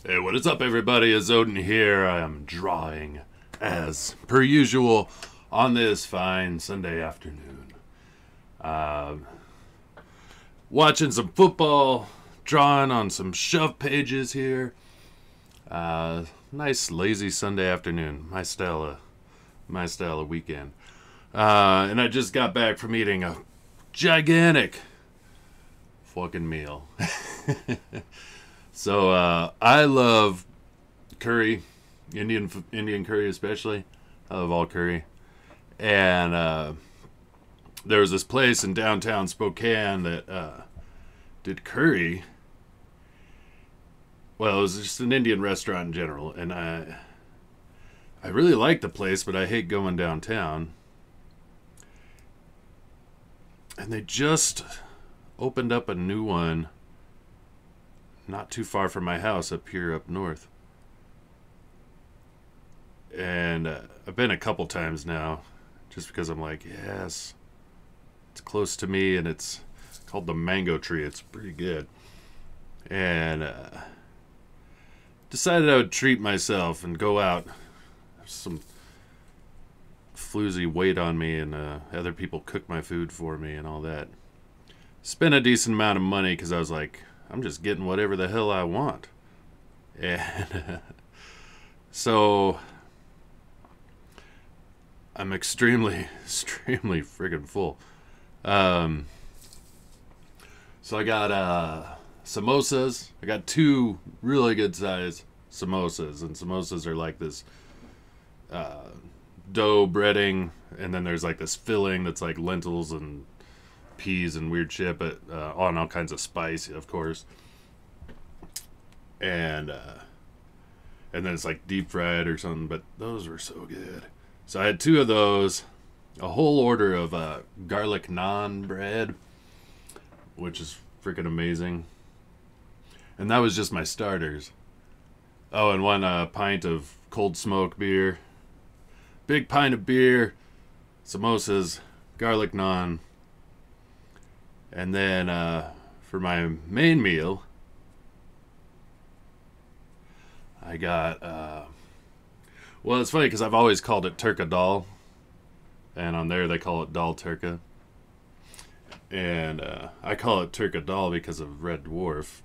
Hey, what is up, everybody? It's Odin here. I am drawing, as per usual, on this fine Sunday afternoon. Watching some football, drawing on some shove pages here. Nice, lazy Sunday afternoon. My style of weekend. And I just got back from eating a gigantic fucking meal. So I love curry, Indian curry especially. I love all curry. And there was this place in downtown Spokane that did curry. Well, it was just an Indian restaurant in general, and I really liked the place, but I hate going downtown. And they just opened up a new one not too far from my house up here up north. And I've been a couple times now just because I'm like, yes, it's close to me, and it's called the Mango Tree. It's pretty good. And decided I would treat myself and go out. There's some floozy weight on me, and other people cook my food for me and all that. Spent a decent amount of money because I was like, I'm just getting whatever the hell I want. And so I'm extremely friggin' full. So I got samosas. I got two really good size samosas. And samosas are like this dough breading. And then there's like this filling that's like lentils and peas and weird shit, but on all kinds of spice, of course. And then it's like deep fried or something, but those were so good. So I had two of those, a whole order of garlic naan bread, which is freaking amazing. And that was just my starters. Oh, and one pint of cold smoke beer. Big pint of beer, samosas, garlic naan. And then for my main meal, I got, well, it's funny because I've always called it turka dal. And on there they call it dal turka. And I call it turka dal because of Red Dwarf.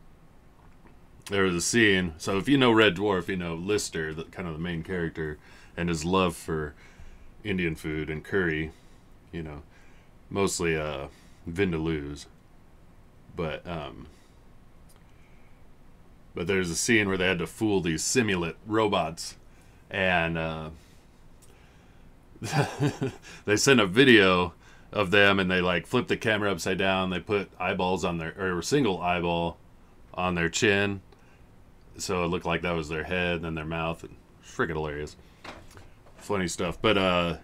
There was a scene, so if you know Red Dwarf, you know Lister, kind of the main character, and his love for Indian food and curry, you know, mostly Vindaloo's, but there's a scene where they had to fool these simulate robots, and they sent a video of them, and they like flip the camera upside down. They put eyeballs on their, or a single eyeball on their chin, so it looked like that was their head and then their mouth. And freaking hilarious, funny stuff. But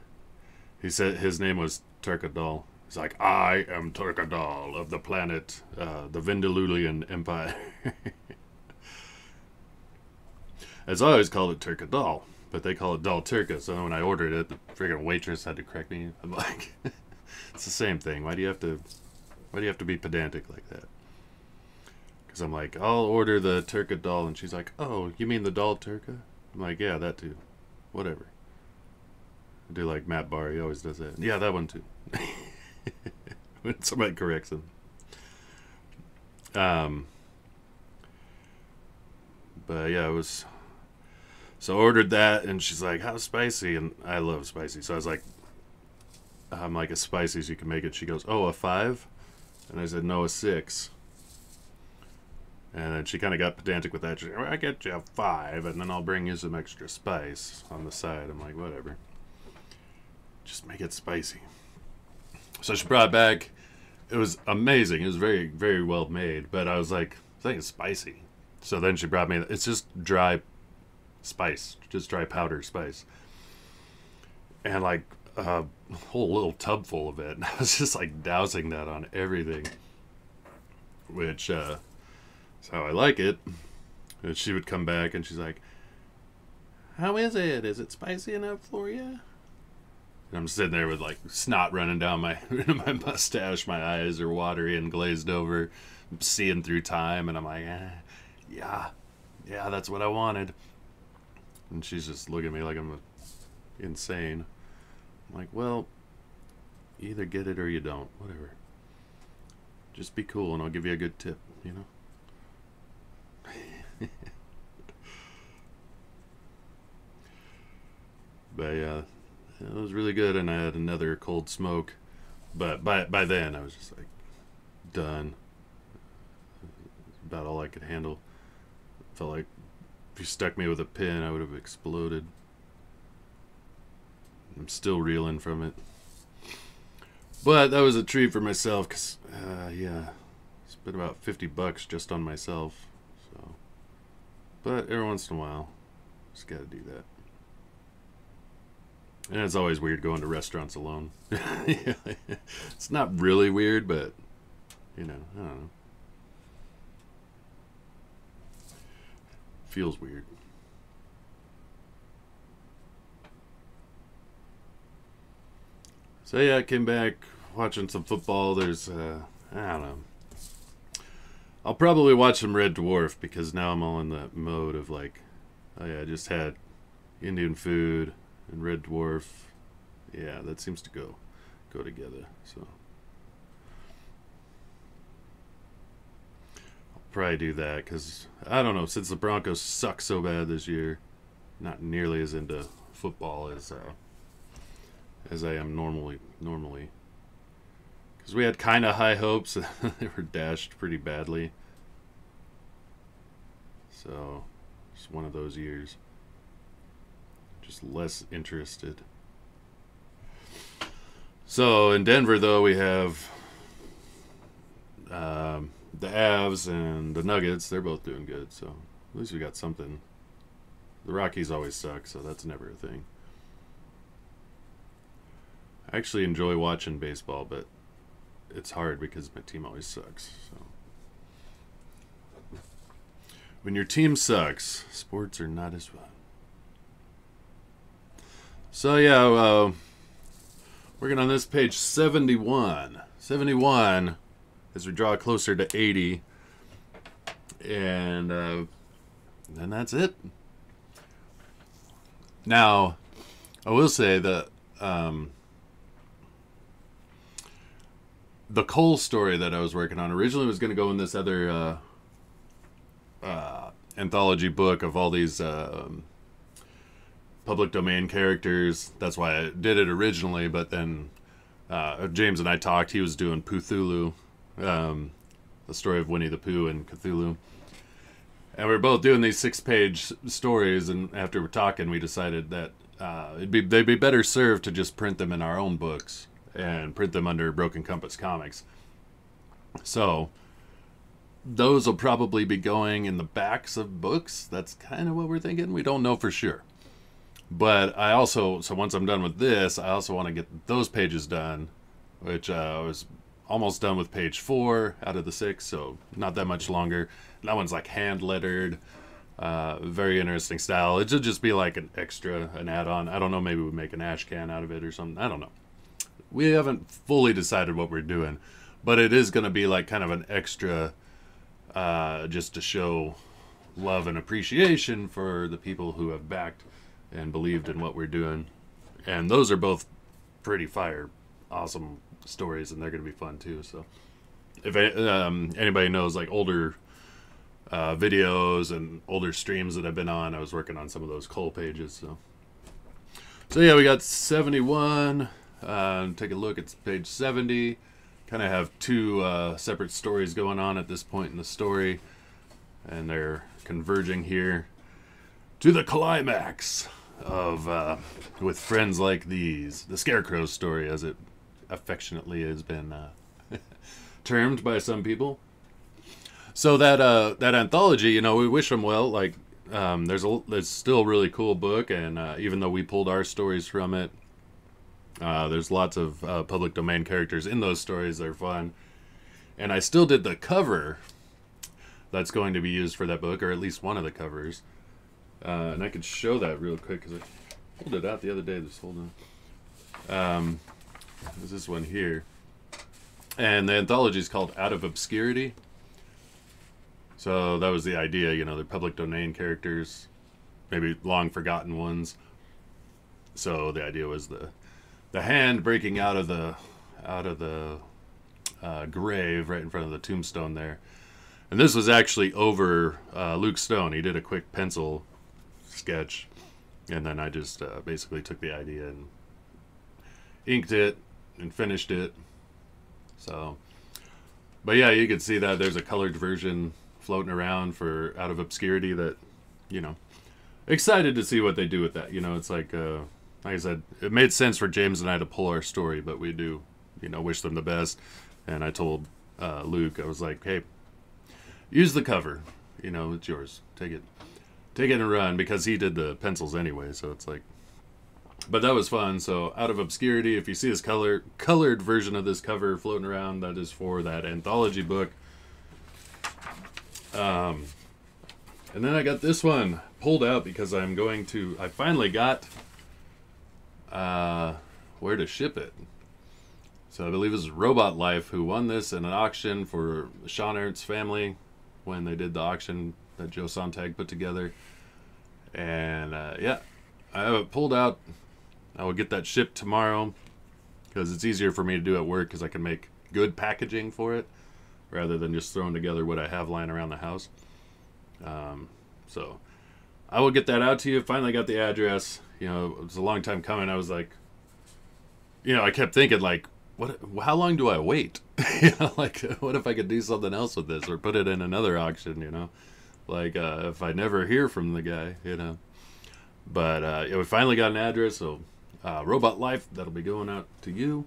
he said his name was Turka Dal. He's like, I am Turkadal of the planet, the Vindalooian Empire. As I always called it Turkadal, but they call it Dal Turka. So when I ordered it, the friggin' waitress had to correct me. I'm like, it's the same thing. Why do you have to be pedantic like that? Because I'm like, I'll order the Turkadal, and she's like, oh, you mean the Dal Turka? I'm like, yeah, that too. Whatever. I do like Matt Barr. He always does that. Yeah, that one too. When somebody corrects him. But yeah, it was, so I ordered that, and she's like, how spicy? And I love spicy, so I was like, I'm like, as spicy as you can make it. She goes, oh, a 5? And I said, no, a 6. And then she kind of got pedantic with that. She's like, well, I get you a 5, and then I'll bring you some extra spice on the side. I'm like, whatever, just make it spicy. So she brought it back. It was amazing. It was very, very well made. But I was like, I think it's spicy. So then she brought me, it's just dry spice. Just dry powder spice. And like a whole little tub full of it. And I was just like dousing that on everything. Which is how I like it. And she would come back and she's like, how is it? Is it spicy enough for you? And I'm sitting there with like snot running down my mustache. My eyes are watery and glazed over, seeing through time, and I'm like, yeah, yeah, that's what I wanted. And she's just looking at me like I'm insane. I'm like, well, you either get it or you don't. Whatever. Just be cool and I'll give you a good tip, you know? But yeah, it was really good, and I had another cold smoke. But by then, I was just like, done. About all I could handle. Felt like if you stuck me with a pin, I would have exploded. I'm still reeling from it. But that was a treat for myself, because, yeah, spent about $50 just on myself. So, but every once in a while, just gotta do that. And it's always weird going to restaurants alone. It's not really weird, but, you know, I don't know. Feels weird. So yeah, I came back watching some football. There's, I don't know. I'll probably watch some Red Dwarf because now I'm all in the mode of like, oh yeah, I just had Indian food and Red Dwarf. Yeah, that seems to go together. So I'll probably do that because I don't know. Since the Broncos suck so bad this year, not nearly as into football as I am normally. Because we had kind of high hopes, and they were dashed pretty badly. So it's one of those years. Just less interested. So in Denver, though, we have the Avs and the Nuggets. They're both doing good, so at least we got something. The Rockies always suck, so that's never a thing. I actually enjoy watching baseball, but it's hard because my team always sucks. So when your team sucks, sports are not as fun. So yeah, working on this page 71. 71 as we draw closer to 80. And then that's it. Now, I will say that the Cole story that I was working on originally was going to go in this other anthology book of all these public domain characters. That's why I did it originally, but then James and I talked. He was doing Cthulhu, the story of Winnie the Pooh and Cthulhu. And we were both doing these 6-page stories, and after we're talking, we decided that they'd be better served to just print them in our own books and print them under Broken Compass Comics. So those will probably be going in the backs of books. That's kind of what we're thinking. We don't know for sure. But I also, so once I'm done with this, I also want to get those pages done, which I was almost done with page 4 out of the 6, so not that much longer. That one's like hand lettered, very interesting style. It should just be like an extra, an add-on. I don't know, maybe we make an ash can out of it or something. I don't know. We haven't fully decided what we're doing, but it is going to be like kind of an extra, just to show love and appreciation for the people who have backed and believed in what we're doing. And those are both pretty fire, awesome stories, and they're going to be fun too. So if anybody knows like older videos and older streams that I've been on, I was working on some of those Cole pages. So yeah, we got 71. Take a look at page 70. Kind of have two separate stories going on at this point in the story, and they're converging here to the climax of With Friends Like These, the Scarecrow story, as it affectionately has been termed by some people. So that anthology, you know, we wish them well. Like, there's still a really cool book, and even though we pulled our stories from it, there's lots of public domain characters in those stories. They're fun. And I still did the cover that's going to be used for that book, or at least one of the covers. And I could show that real quick because I pulled it out the other day. Just hold on. There's this one here. And the anthology is called Out of Obscurity. So that was the idea, you know, they're public domain characters, maybe long forgotten ones. So the idea was the hand breaking out of the grave right in front of the tombstone there. And this was actually over Luke Stone. He did a quick pencil sketch, and then I just basically took the idea and inked it and finished it. So, but yeah, you can see that there's a colored version floating around for Out of Obscurity that, you know, excited to see what they do with that. You know, it's like I said, it made sense for James and I to pull our story, but we do, you know, wish them the best. And I told Luke, I was like, hey, use the cover. You know, it's yours. Take it and run, because he did the pencils anyway. So it's like, but that was fun. So Out of Obscurity, if you see this colored version of this cover floating around, that is for that anthology book. And then I got this one pulled out because I finally got where to ship it. So I believe it was Robot Life who won this in an auction for Sean Ernst's family when they did the auction that Joe Sontag put together. And yeah, I have it pulled out. I will get that shipped tomorrow because it's easier for me to do at work because I can make good packaging for it rather than just throwing together what I have lying around the house. So I will get that out to you. Finally got the address. You know, it was a long time coming. I was like, you know, I kept thinking like, how long do I wait? You know, like, what if I could do something else with this or put it in another auction, you know? Like, if I never hear from the guy, you know? But, yeah, we finally got an address, so Robot Life, that'll be going out to you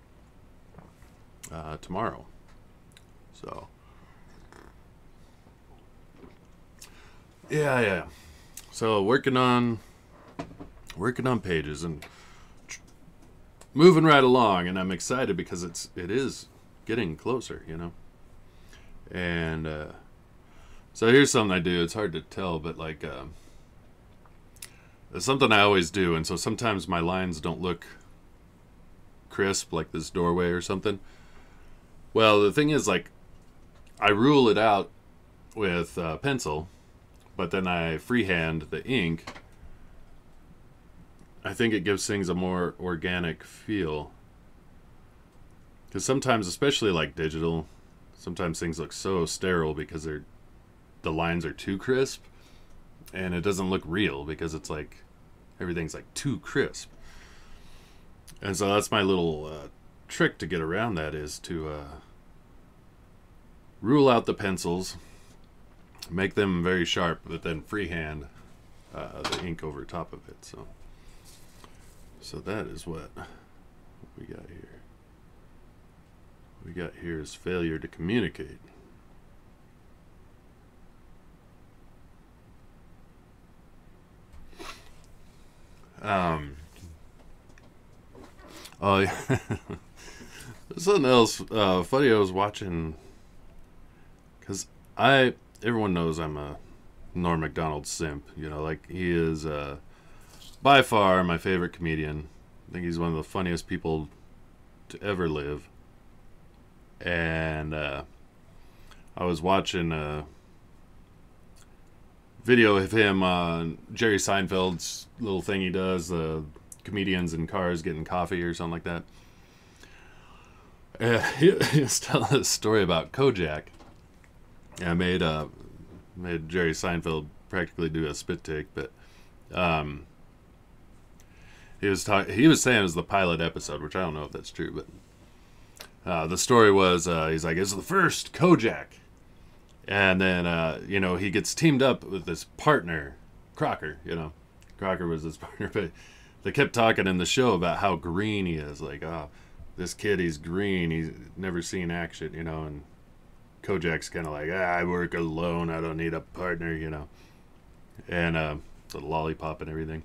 tomorrow. So, yeah. So, working on pages and moving right along, and I'm excited because it is getting closer, you know. And so here's something I do. It's hard to tell, but like it's something I always do, and so sometimes my lines don't look crisp, like this doorway or something. Well, the thing is, like, I rule it out with pencil, but then I freehand the ink. I think it gives things a more organic feel. Because sometimes, especially like digital, sometimes things look so sterile because the lines are too crisp. And it doesn't look real because it's like, everything's like too crisp. And so that's my little trick to get around that, is to rule out the pencils, make them very sharp, but then freehand the ink over top of it. So that is what we got here. What we got here is failure to communicate. Oh yeah. Something else funny I was watching, because everyone knows I'm a Norm Macdonald simp. You know, like, he is by far my favorite comedian. I think he's one of the funniest people to ever live. And I was watching a video of him on Jerry Seinfeld's little thing he does, comedians in cars getting coffee or something like that. He was telling a story about Kojak. Yeah, made Jerry Seinfeld practically do a spit take, but he was saying it was the pilot episode, which I don't know if that's true, but the story was he's like, it's the first Kojak, and then you know, he gets teamed up with this partner, Crocker. You know, Crocker was his partner, but they kept talking in the show about how green he is. Like, oh, this kid, he's green. He's never seen action, you know, and Kojak's kind of like, I work alone. I don't need a partner, you know. And the lollipop and everything.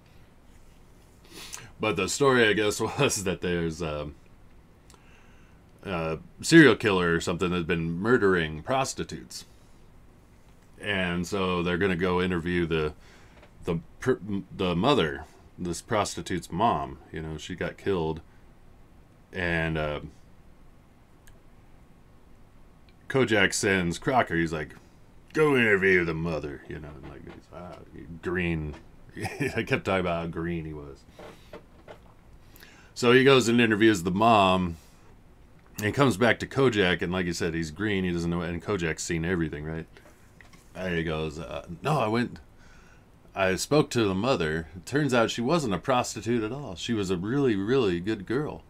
But the story, I guess, was that there's a serial killer or something that's been murdering prostitutes. And so they're going to go interview the mother, this prostitute's mom. You know, she got killed. And Kojak sends Crocker, he's like, go interview the mother, you know, and like green. I kept talking about how green he was. So he goes and interviews the mom, and comes back to Kojak, and like you said, he's green, he doesn't know, and Kojak's seen everything, right? And he goes, no, I spoke to the mother. It turns out she wasn't a prostitute at all. She was a really, really good girl.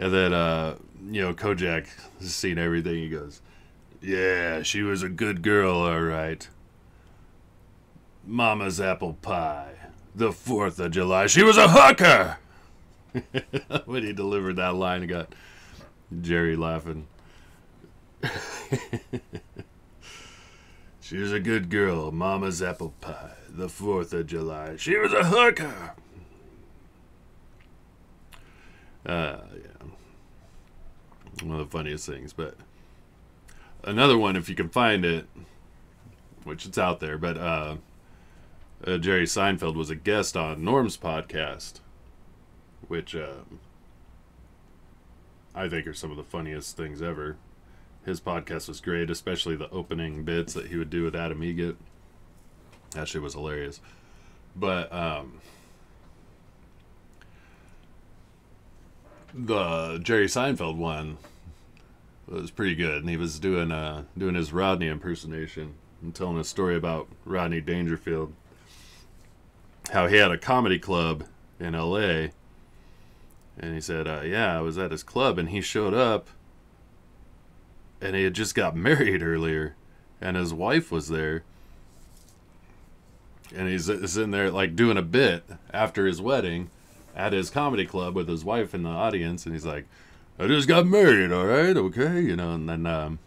And then, Kojak has seen everything. He goes, yeah, she was a good girl, all right. Mama's apple pie. The 4th of July. She was a hooker! When he delivered that line, I got Jerry laughing. She was a good girl. Mama's apple pie. The 4th of July. She was a hooker! Yeah. One of the funniest things, but another one, if you can find it, which it's out there, but Jerry Seinfeld was a guest on Norm's podcast, which I think are some of the funniest things ever. His podcast was great, especially the opening bits that he would do with Adam Egget. That shit was hilarious. But the Jerry Seinfeld one was pretty good, and he was doing his Rodney impersonation and telling a story about Rodney Dangerfield, how he had a comedy club in L.A., and he said, I was at his club, and he showed up, and he had just got married earlier, and his wife was there, and he's sitting there like doing a bit after his wedding at his comedy club with his wife in the audience, and he's like, I just got married, all right, okay, you know, and then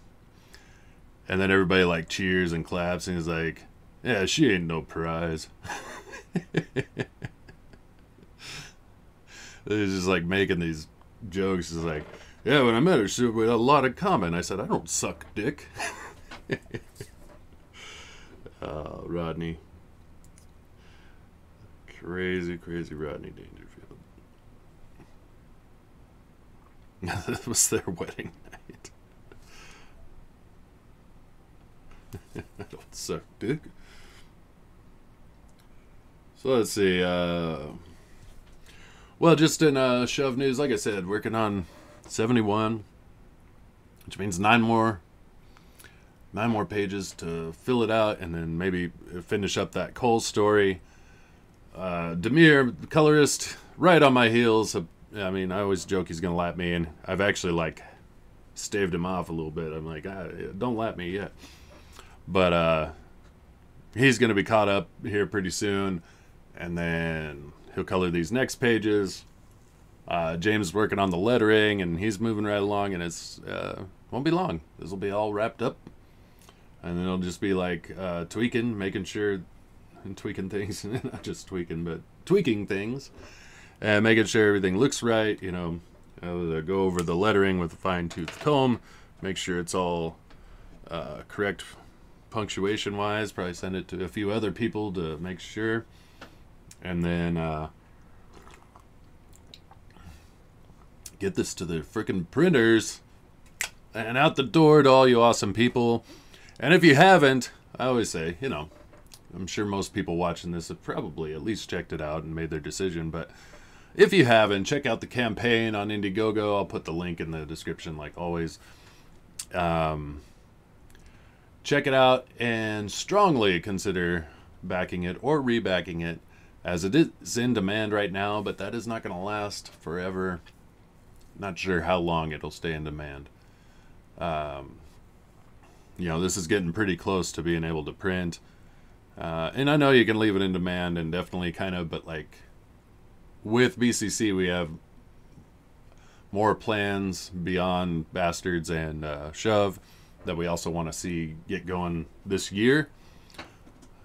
everybody like cheers and claps, and he's like, yeah, she ain't no prize. He's just like making these jokes. He's like, yeah, when I met her, she had a lot in common. I said, I don't suck dick. Rodney. Crazy, crazy Rodney Dangerfield. That was their wedding night. I don't suck dick. So let's see. Well, just in Shove news, like I said, working on 71, which means nine more pages to fill it out, and then maybe finish up that Cole story. Demir, the colorist, right on my heels. I mean, I always joke he's gonna lap me, and I've actually like staved him off a little bit. I'm like, don't lap me yet. But he's gonna be caught up here pretty soon, and then he'll color these next pages. James is working on the lettering, and he's moving right along, and it's won't be long. This will be all wrapped up, and then it'll just be like tweaking, making sure, and tweaking things, not just tweaking, but tweaking things, and making sure everything looks right. You know, I'll go over the lettering with a fine-tooth comb, make sure it's all correct punctuation-wise. Probably send it to a few other people to make sure, and then get this to the frickin' printers and out the door to all you awesome people. And if you haven't, I always say, you know, I'm sure most people watching this have probably at least checked it out and made their decision, but if you haven't, check out the campaign on Indiegogo. I'll put the link in the description like always. Check it out and strongly consider backing it or rebacking it, as it is in demand right now, but that is not going to last forever. Not sure how long it'll stay in demand. You know, this is getting pretty close to being able to print. And I know you can leave it in demand and definitely kind of, but like with BCC, we have more plans beyond Bastards and Shove that we also want to see get going this year.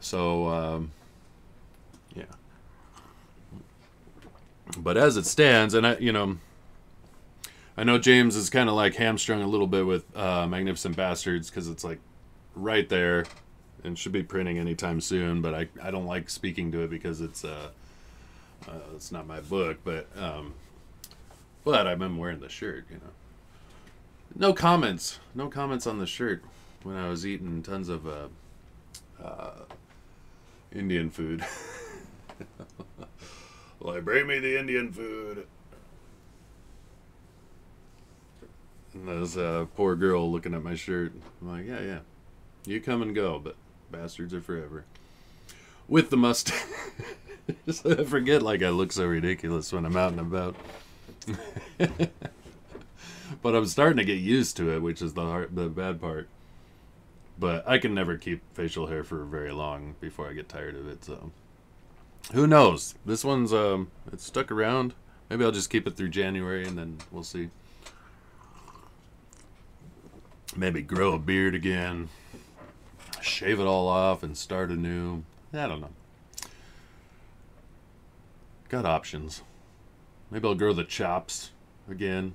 So, yeah. But as it stands, and I know James is kind of like hamstrung a little bit with Magnificent Bastards because it's like right there and should be printing anytime soon, but I don't like speaking to it because it's not my book, but I'm wearing the shirt, you know. No comments. No comments on the shirt when I was eating tons of Indian food. Like, bring me the Indian food. And there's a poor girl looking at my shirt. I'm like, yeah, yeah. You come and go, but bastards are forever. With the mustache. I forget, like, I look so ridiculous when I'm out and about. But I'm starting to get used to it, which is the bad part. But I can never keep facial hair for very long before I get tired of it, so... Who knows? This one's, it's stuck around. Maybe I'll just keep it through January, and then we'll see. Maybe grow a beard again. Shave it all off and start anew. I don't know. Got options. Maybe I'll grow the chops again.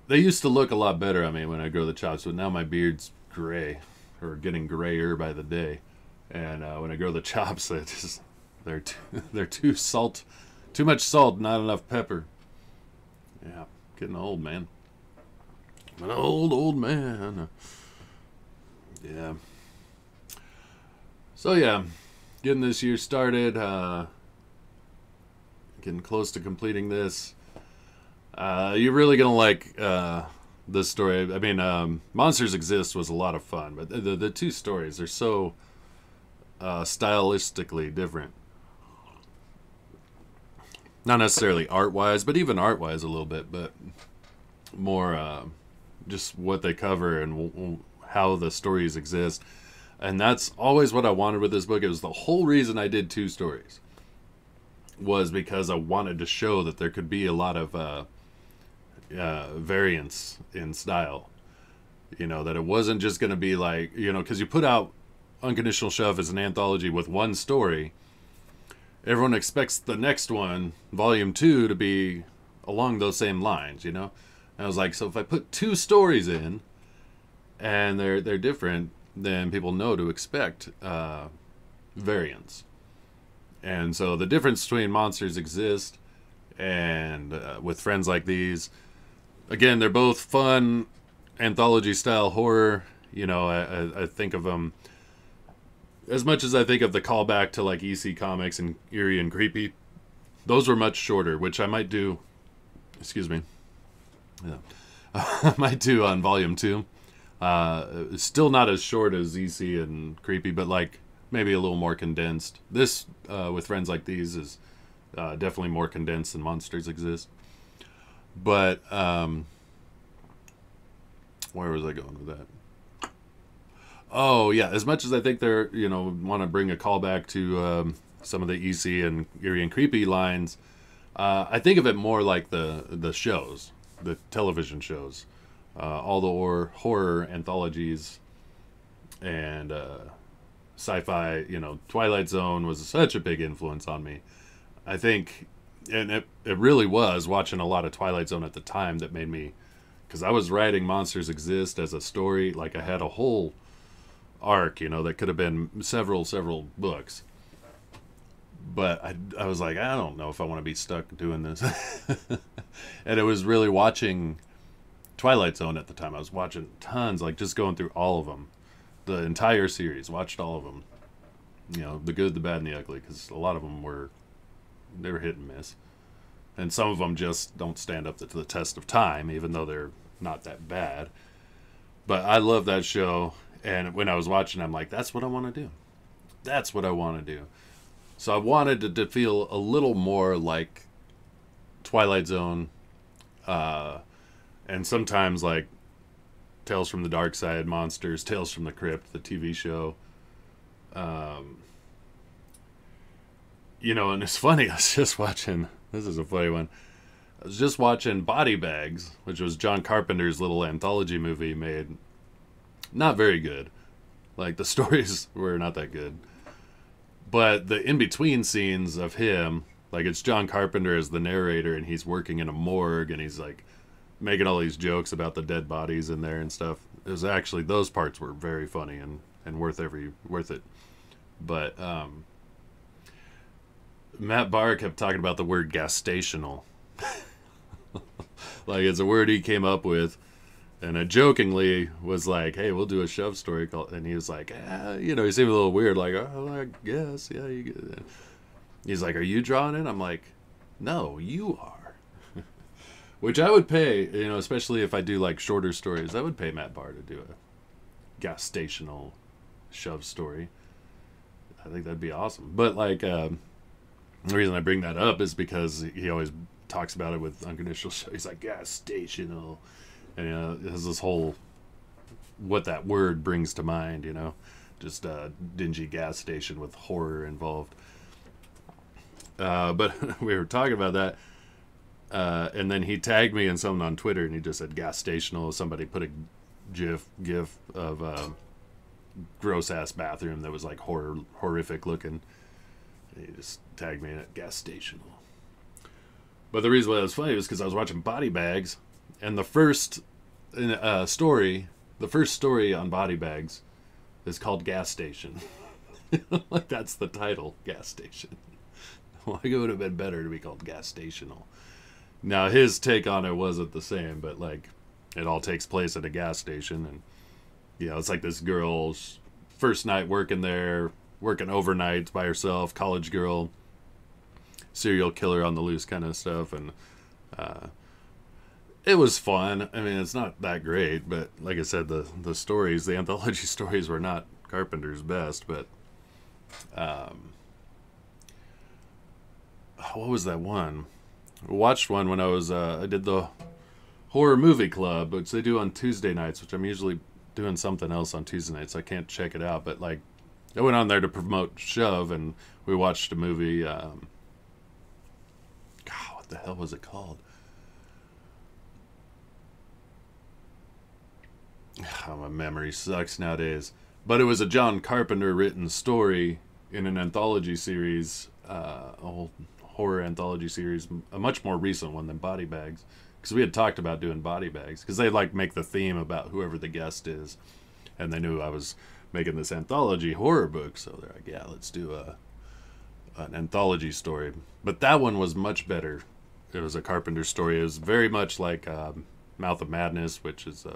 They used to look a lot better on me when I grow the chops, but now my beard's gray, or getting grayer by the day. And when I grow the chops, they're too much salt, not enough pepper. Yeah, getting old, man. I'm an old man. Yeah. So yeah, getting this year started. Getting close to completing this. You're really gonna like this story. I mean, Monsters Exist was a lot of fun, but the two stories are so stylistically different. Not necessarily art-wise, but even art-wise a little bit, but more just what they cover and how the stories exist. And that's always what I wanted with this book. It was the whole reason I did two stories. Was because I wanted to show that there could be a lot of variance in style. You know, that it wasn't just going to be like, you know, because you put out Unconditional Shove as an anthology with one story. Everyone expects the next one, volume 2, to be along those same lines, you know? And I was like, so if I put two stories in, and they're different, then people know to expect variance. And so the difference between Monsters Exist and With Friends Like These, again, they're both fun anthology-style horror. You know, I think of them... As much as I think of the callback to like EC Comics and Eerie and Creepy, those were much shorter, which I might do. Excuse me. Yeah, I might do on Volume 2. Still not as short as EC and Creepy, but like maybe a little more condensed. This With Friends Like These is definitely more condensed than Monsters Exist. But where was I going with that? Oh, yeah. As much as I think they're, you know, want to bring a callback to some of the EC and Eerie and Creepy lines, I think of it more like the shows, the television shows. All the horror anthologies and sci-fi, you know, Twilight Zone was such a big influence on me. I think, and it really was watching a lot of Twilight Zone at the time that made me, because I was writing Monsters Exist as a story, like I had a whole arc, you know, that could have been several books. But I was like, I don't know if I want to be stuck doing this. And it was really watching Twilight Zone at the time. I was watching tons, like just going through all of them. The entire series, watched all of them. You know, the good, the bad, and the ugly, because a lot of them were hit and miss. And some of them just don't stand up to the test of time, even though they're not that bad. But I love that show. And when I was watching, I'm like, that's what I want to do. That's what I want to do. So I wanted it to feel a little more like Twilight Zone. And sometimes like Tales from the Dark Side, Monsters, Tales from the Crypt, the TV show. You know, and it's funny, I was just watching, this is a funny one. I was just watching Body Bags, which was John Carpenter's little anthology movie made. Not very good. Like, the stories were not that good. But the in-between scenes of him, like, it's John Carpenter as the narrator, and he's working in a morgue, and he's, like, making all these jokes about the dead bodies in there and stuff. It was actually, those parts were very funny and worth it. But, Matt Barr kept talking about the word gastational. Like, it's a word he came up with. And I jokingly was like, "Hey, we'll do a shove story." And he was like, you know, he seemed a little weird, like, "Oh, I guess, yeah." He's like, "Are you drawing it?" I'm like, "No, you are." Which I would pay, you know, especially if I do like shorter stories. I would pay Matt Barr to do a gas stational shove story. I think that'd be awesome. But like, the reason I bring that up is because he always talks about it with Unconditional Shove. He's like, gas stational. And, you know, it has this whole, what that word brings to mind, you know, just a dingy gas station with horror involved. But we were talking about that. And then he tagged me in something on Twitter, and he just said gas stational. Somebody put a gif of gross ass bathroom that was like horrific looking. And he just tagged me in at gas stational. But the reason why it was funny was because I was watching Body Bags, and the first story on Body Bags is called Gas Station. Like, that's the title, Gas Station. Like, it would have been better to be called Gas Stational. Now, his take on it wasn't the same, but like, it all takes place at a gas station, and you know, it's like this girl's first night working there, working overnights by herself, college girl, serial killer on the loose kind of stuff, and it was fun. I mean, it's not that great, but like I said, the stories, the anthology stories were not Carpenter's best, but what was that one? I watched one when I did the horror movie club, which they do on Tuesday nights, which I'm usually doing something else on Tuesday nights, so I can't check it out, but like, I went on there to promote Shove, and we watched a movie, God, what the hell was it called? Oh, my memory sucks nowadays. But it was a John Carpenter written story in an anthology series, a whole horror anthology series, a much more recent one than Body Bags, because we had talked about doing Body Bags, because they like make the theme about whoever the guest is, and they knew I was making this anthology horror book, so they're like, yeah, let's do an anthology story. But that one was much better. It was a Carpenter story. It was very much like Mouth of Madness, which is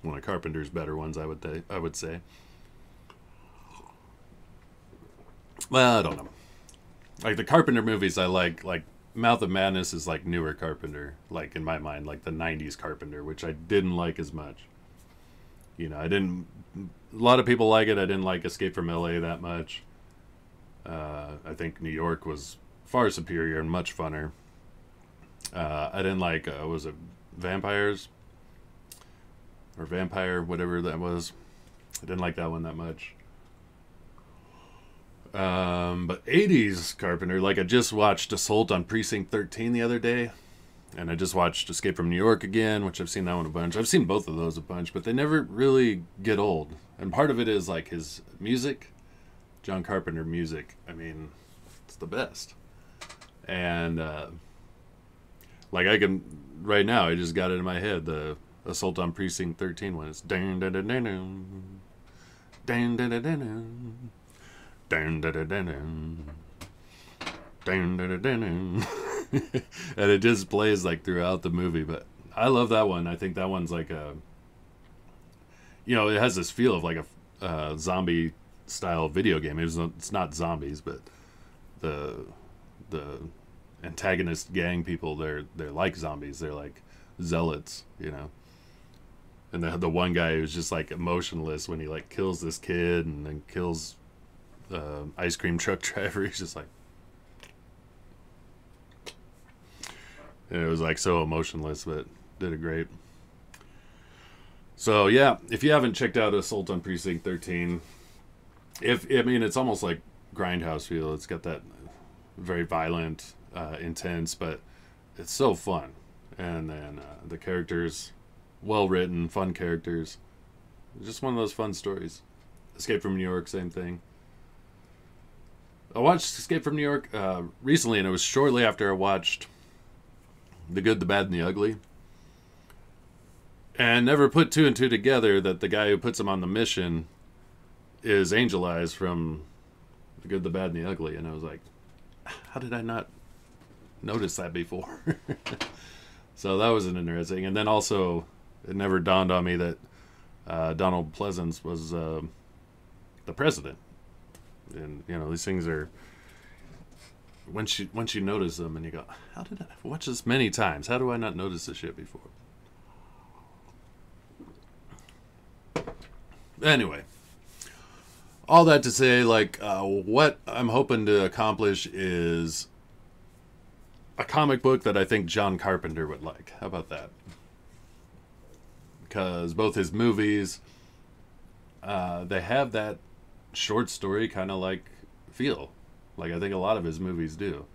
one of Carpenter's better ones, I would say. Well, I don't know. Like, the Carpenter movies I like Mouth of Madness is like newer Carpenter, like in my mind, like the 90s Carpenter, which I didn't like as much. You know, a lot of people like it. I didn't like Escape from LA that much. I think New York was far superior and much funner. I didn't like, was it Vampires? Or Vampire, whatever that was. I didn't like that one that much. But 80s Carpenter, like, I just watched Assault on Precinct 13 the other day, and I just watched Escape from New York again, which I've seen that one a bunch. I've seen both of those a bunch, but they never really get old. And part of it is like his music, John Carpenter music. I mean, it's the best. And like, I can right now, I just got it in my head, the Assault on Precinct 13 one. It's dun dun dun dun dun dun dun dun dun. Dun, dun, dun, dun, dun. Dun, dun, dun, dun, dun. And it just plays like throughout the movie, but I love that one. I think that one's like a, you know, it has this feel of like a zombie style video game. It's not zombies, but the antagonist gang people, they're like zombies. They're like zealots, you know. And the one guy who's just like emotionless when he like kills this kid and then kills ice cream truck driver. He's just like, and it was like so emotionless, but did it great. So yeah, if you haven't checked out Assault on Precinct 13, it's almost like Grindhouse feel. It's got that very violent, intense, but it's so fun. And then the characters, well written, fun characters. Just one of those fun stories. Escape from New York, same thing. I watched Escape from New York recently, and it was shortly after I watched The Good, the Bad, and the Ugly. And never put two and two together that the guy who puts him on the mission is Angel Eyes from The Good, the Bad, and the Ugly. And I was like, how did I not notice that before? So that was an interesting. And then also it never dawned on me that Donald Pleasance was the president. And you know, these things are, once you notice them and you go, how did I watch this many times? How do I not notice this shit before? Anyway, all that to say, like, what I'm hoping to accomplish is a comic book that I think John Carpenter would like. How about that? Because both his movies, they have that short story kind of like feel. Like, I think a lot of his movies do.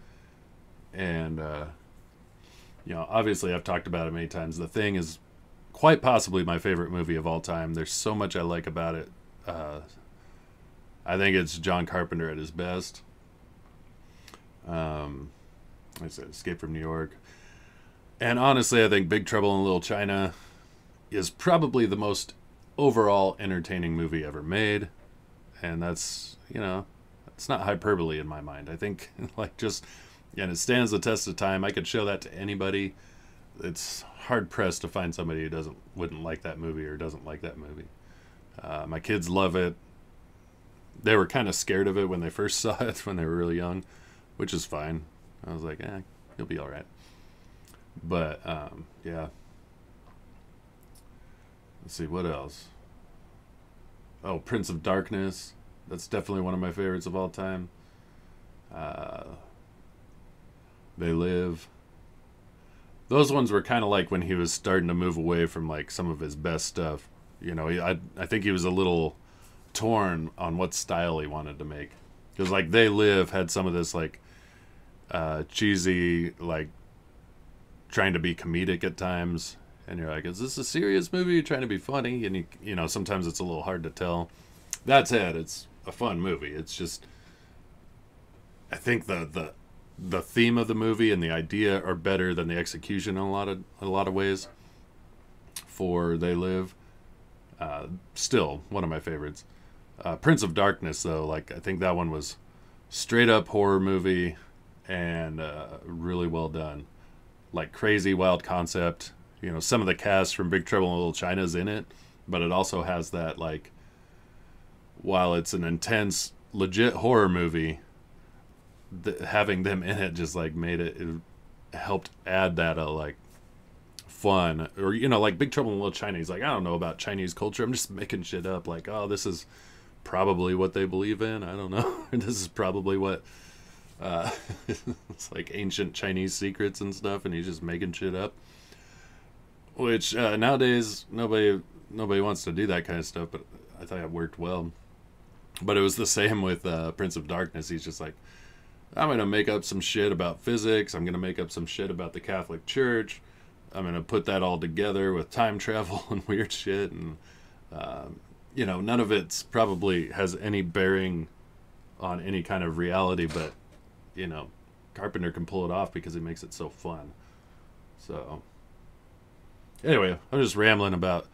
And, you know, obviously I've talked about it many times. The Thing is quite possibly my favorite movie of all time. There's so much I like about it. I think it's John Carpenter at his best. Like I said, Escape from New York. And honestly, I think Big Trouble in Little China is probably the most overall entertaining movie ever made. And that's, you know, it's not hyperbole in my mind. I think, like, just, and it stands the test of time. I could show that to anybody. It's hard pressed to find somebody who wouldn't like that movie or doesn't like that movie. My kids love it. They were kind of scared of it when they first saw it when they were really young, which is fine. I was like, you'll be all right. But yeah. Let's see, what else? Oh, Prince of Darkness. That's definitely one of my favorites of all time. They Live. Those ones were kind of like when he was starting to move away from like some of his best stuff. You know, I think he was a little torn on what style he wanted to make. Because like They Live had some of this like cheesy, like trying to be comedic at times. And you're like, is this a serious movie? You're trying to be funny? And you know, sometimes it's a little hard to tell. That said, it's a fun movie. It's just, I think the theme of the movie and the idea are better than the execution in a lot of ways. For They Live, still one of my favorites. Prince of Darkness, though, like I think that one was straight up horror movie and really well done. Like crazy wild concept. You know, some of the cast from Big Trouble in Little China's in it, but it also has that, like, while it's an intense, legit horror movie, having them in it just, like, it helped add that, like, fun. Or, you know, like Big Trouble in Little China, he's like, I don't know about Chinese culture. I'm just making shit up. Like, oh, this is probably what they believe in. I don't know. This is probably what, it's like ancient Chinese secrets and stuff, and he's just making shit up. Which nowadays nobody wants to do that kind of stuff, but I thought it worked well. But it was the same with Prince of Darkness. He's just like, I'm going to make up some shit about physics. I'm going to make up some shit about the Catholic Church. I'm going to put that all together with time travel and weird shit. And, you know, none of it's probably has any bearing on any kind of reality, but, you know, Carpenter can pull it off because he makes it so fun. So... anyway, I'm just rambling about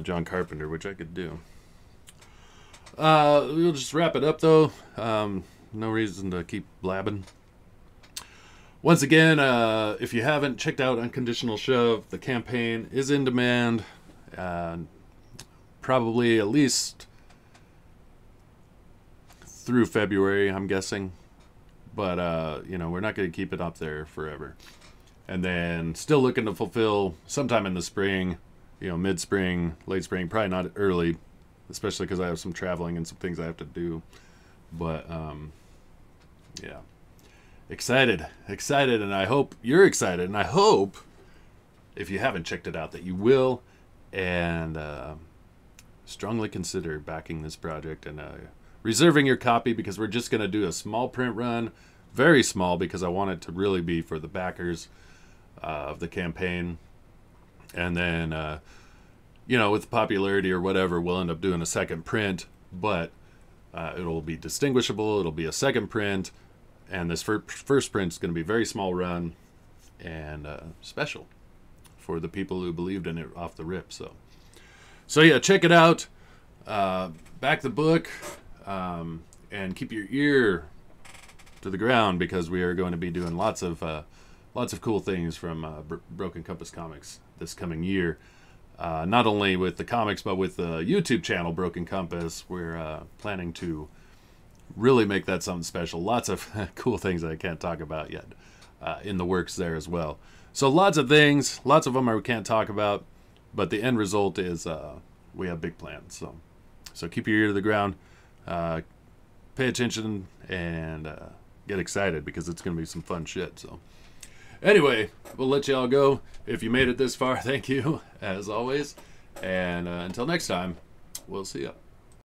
John Carpenter, which I could do. We'll just wrap it up, though. No reason to keep blabbing. Once again, if you haven't checked out Unconditional Shove, the campaign is in demand. Probably at least through February, I'm guessing. But, you know, we're not going to keep it up there forever. And then still looking to fulfill sometime in the spring, you know, mid-spring, late spring, probably not early, especially because I have some traveling and some things I have to do. But, yeah. Excited, and I hope you're excited, and I hope, if you haven't checked it out, that you will, and strongly consider backing this project and reserving your copy, because we're just going to do a small print run, very small, because I want it to really be for the backers of the campaign. And then, you know, with popularity or whatever, we'll end up doing a second print, but it'll be distinguishable, it'll be a second print, and this first print is going to be very small run and special for the people who believed in it off the rip. So yeah, check it out. Back the book, and keep your ear to the ground, because we are going to be doing lots of cool things from Broken Compass Comics this coming year. not only with the comics, but with the YouTube channel, Broken Compass. We're planning to really make that something special. Lots of cool things that I can't talk about yet in the works there as well. So lots of things, lots of them we can't talk about, but the end result is we have big plans. So keep your ear to the ground, pay attention, and get excited, because it's going to be some fun shit. So anyway, we'll let you all go. If you made it this far, thank you, as always. And until next time, we'll see ya.